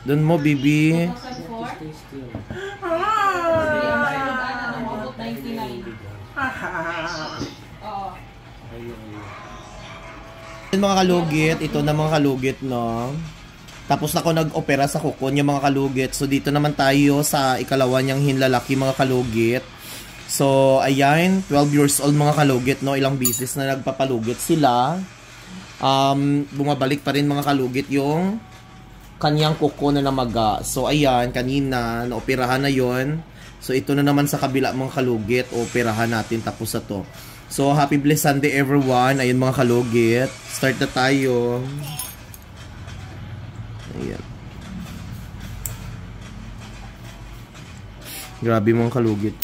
Dun mo, bibi. 2004. Mga kalugit, ito na mga kalugit, no? Tapos ako nag-opera sa kukon yung mga kalugit. So dito naman tayo sa ikalawa niyang hinlalaki mga kalugit. So ayan, 12 years old mga kalugit, no? Ilang bisis na nagpapalugit sila. Bumabalik pa rin mga kalugit yung kanyang kuko na namaga. So ayan, kanina naoperahan na yon. So ito na naman sa kabila mga kalugit, operahan natin tapos na to. So happy blessed Sunday everyone. Ayun mga kalugit, start na tayo. Ayan. Grabe mga kalugit.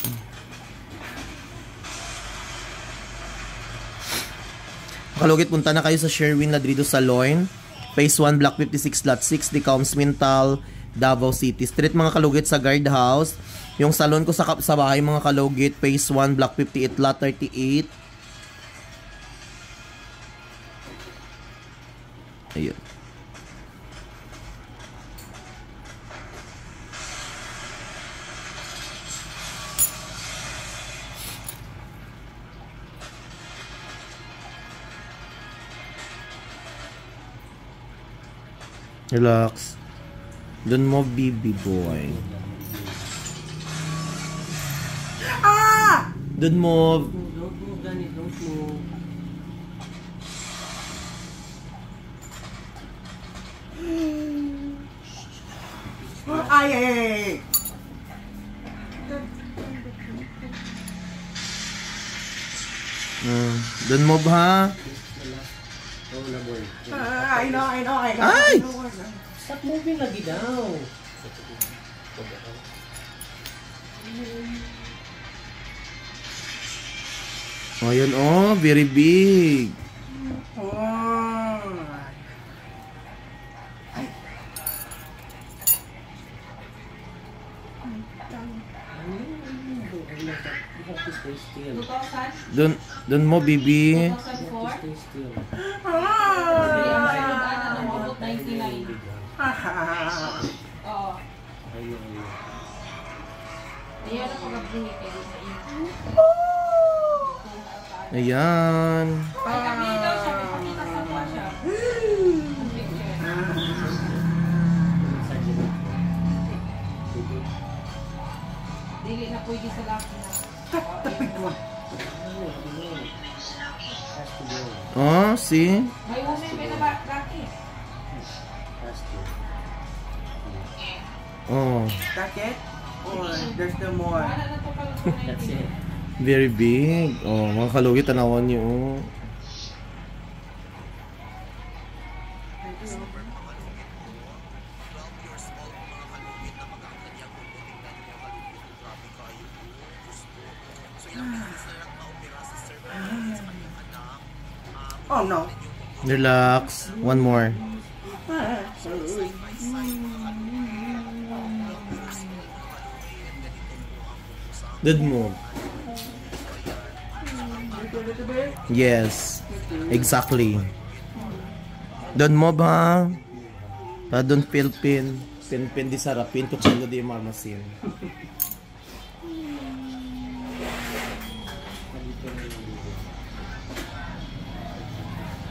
Kalugit, punta na kayo sa Sherwin Ladrido Salon, Phase 1, Block 56, Lot 6, Decaums Mintal, Davao City. Street mga kalugit sa guard house. Yung salon ko sa bahay mga kalugit, Phase 1, Block 58, Lot 38. Ayun. Relax. Dun mo, baby boy. Dun mo. Ay. Dun mo ba? I know. Ay! Stop moving lagi daw. Oh, yun oh, very big. Dun mo, bibi. 2099. Ayan. Dili na pwede sa laki na. Tapig mo. Oh, see? May woman may nabaki. Oh. That's it? Or there's no more? That's it. Very big. Oh, mga kalugit, tanawan niyo. Oh. Oh no. Relax. One more. Good move. Yes. Exactly. Don't move ha. Don't pilpin. Pinpin di sarapin. Kutsilo di marmasin.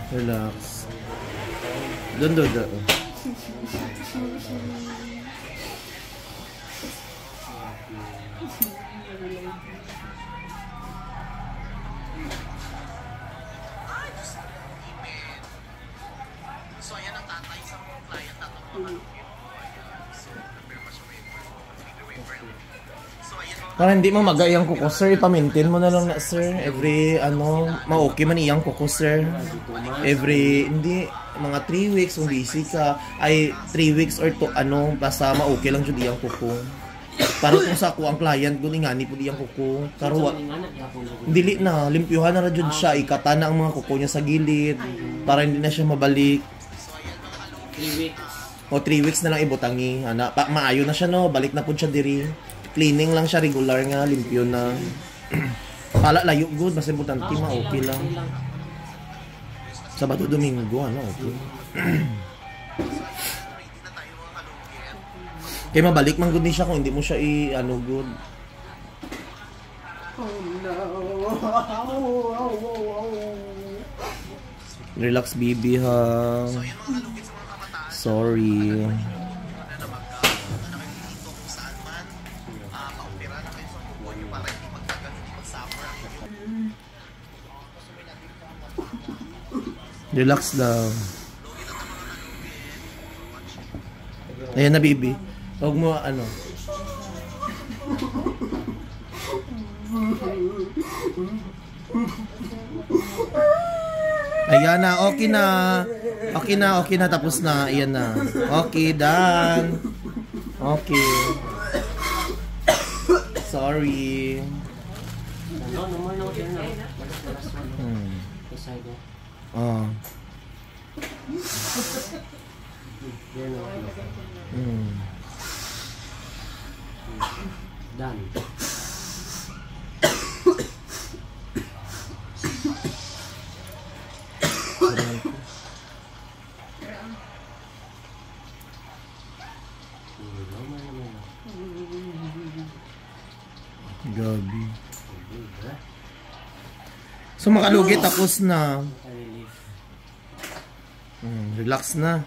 Relax. Don't do that. So ayan ang tatay sa mga client natin mga so prepare pa siya para hindi mo magayang kuko sir, ipamintin mo na lang na sir. Every ma-okay man iyang kuko sir. Every hindi mga 3 weeks kung busy ka ay 3 weeks or to basta ma-okay lang jud iyang kuko. Para kung sa ako ang client ko ngani pud iyang kuko. Karon dili na limpyuhan na ra jud siya, ikata na ang mga kuko niya sa gilid para hindi na siya mabalik. 3 weeks. O 3 weeks na lang ibutangi. Maayo na siya no, balik na pud siya diri. Cleaning lang siya, regular nga, limpyo na. Pala layo good, basta importante okay lang. Sabado, Domingo, ano, okay. Kaya mabalik man good ni siya kung hindi mo siya ano good. Relax, baby, ha. Sorry. Relax lang. Ayan na, baby. Huwag mo, ano. Ayan na, okay na. Okay na, okay na. Tapos na. Ayan na. Okay, done. Okay. Sorry. No more no there na. What's the last one? Beside it. Oh. There no. Done. Gabi. So makalugit, tapos na. Relax na.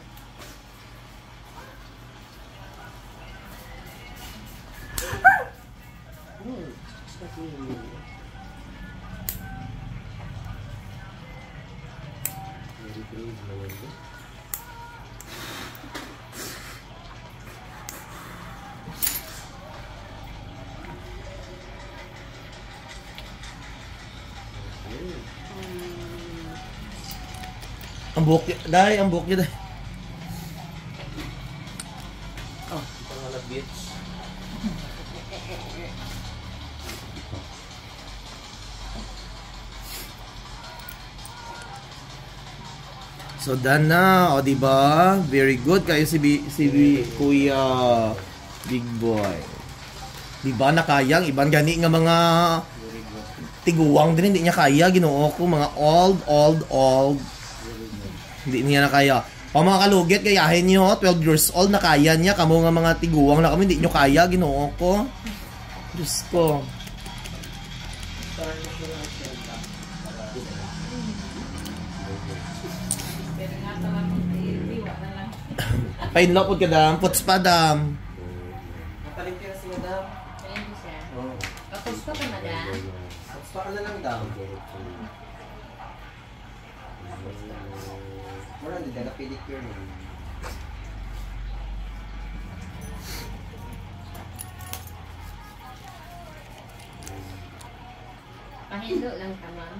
Ang buhok niya, dahil ang buhok niya dahil. Oh, pangalab bitch. So done na, o diba? Very good kayo si Kuya Big Boy. Diba nakayang ibang gani nga mga tiguwang din hindi niya kaya, Ginoo ko, mga old. Hindi niya na kaya. Pang mga kalugit, kayahin niyo, 12 years old na kaya niya, kamo nga mga tiguwang na kami, hindi niyo kaya, Ginoo ko. Diyos ko. Painlapod ka, dam. Puts pa, dam. Nakalimpia si madam. Ayun siya. Oo. Tapos pa ka, madam? Tapos pa ka na lang daw. Wala, hindi na pedicure mo. Pahindo lang ka, ma'am.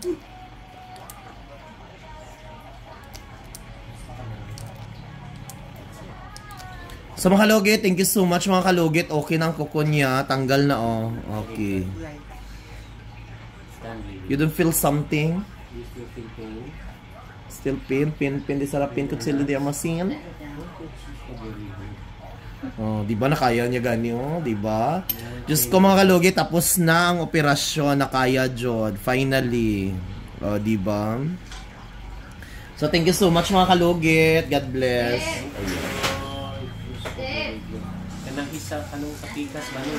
So mga kalugit, thank you so much mga kalugit. Okay na ang kuko niya. Tanggal na, oh. Okay. You don't feel something? You still feel pain? Still pain? Di sarap pain kung sila di amasin. Oh, di ba nakaya niya gani, oh, di ba? Diyos ko mga kalugit, tapos na ang operasyon, nakaya jod. Finally. Oh, di ba? So thank you so much mga kalugit. God bless. Step. Kanang isa, kanong kapikas ba no?